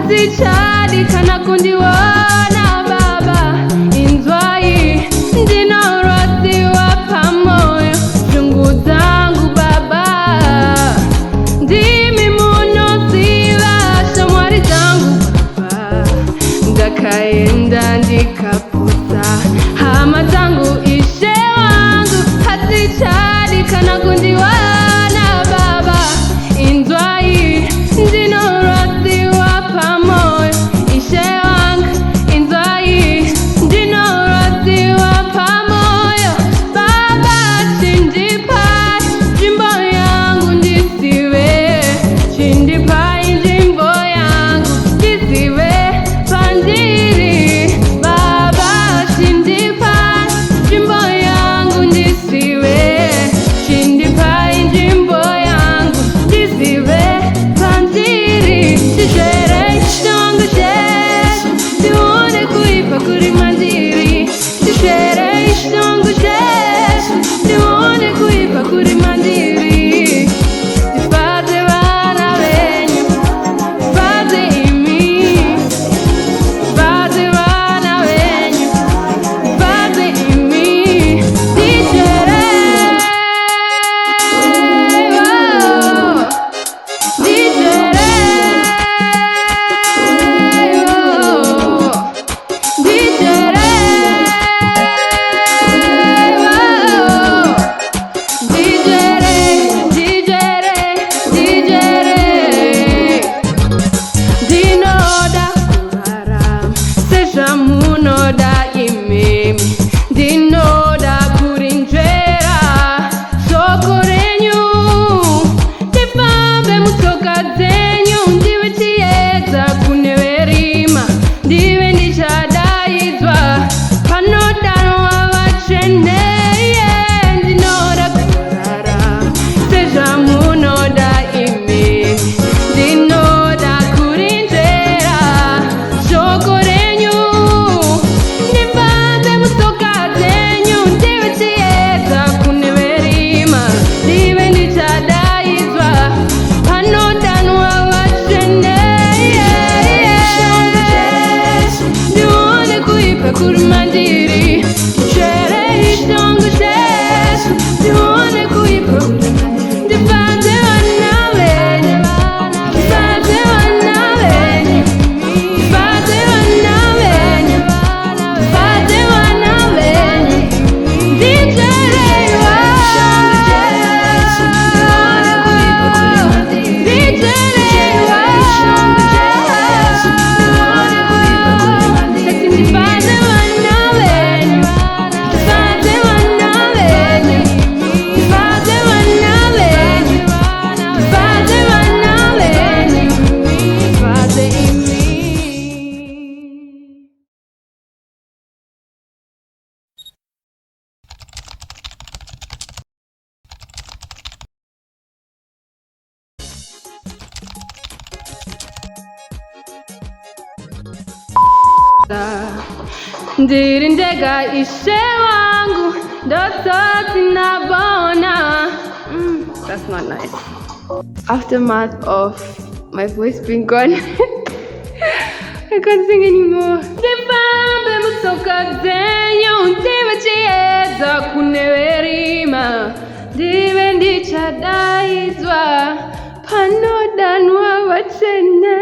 hatichadi kana kundiwana baba inzwai ndino rozi wa pamoyo chungu zangu baba ndimi muno siva shamwari zangu baba ndakaenda ndikaputa hama zangu ishe wangu hatichadi kana kundiwana baba inzwai ndino rozi wa pamoyo ishe wangu inzwai ndino rozi wa pamoyo baba chindipai jimbo yangu ndisiwe chindipai jimbo yangu ndisiwe pandiri baba chindipai jimbo yangu ndisiwe chindipai jimbo yangu ndisiwe pandiri chishere shongo shesu ndione kuipa kuri mandiri chishere shongo shesu ndione kuipa kuri mandiri difate vana venyu difate imi difate vana venyu difate imi dichere dinoda kuraram seja munoda imemi dinoda kurinjera sokorenyu tifambe mutsoka dzenyu ndive chiedza kune verima ndive ndichadaidzwa panodanwa vachene ndinoda kurara sezva munoda imemi ndinoda kurinjera shoko renyu ndifambe mutsoka dzenyu ndive chiedza kune verima ndive ndichadaidzwa panodanwa vachene ndione kuipa kuri mandiri chere ishongo shesu ndione kuipa kuri mandiri ndifanze vana venyu ndifanze vana venyu ndifanze vana venyu ndifanze vana venyu ndichereiwa ndichereiwa ndifanze vana venyu ndifanze vana venyu ndifanze vana venyu ndifanze vana venyu ndifanze imi. Ndiri ndega ishe wangu ndoto sinabona. That's not nice. Aftermath of my voice being gone. I can't sing anymore. Ndifambe mutsoka dzenyu ndive chiedza kune verima ndive ndichadaidzwa panodanwa vachene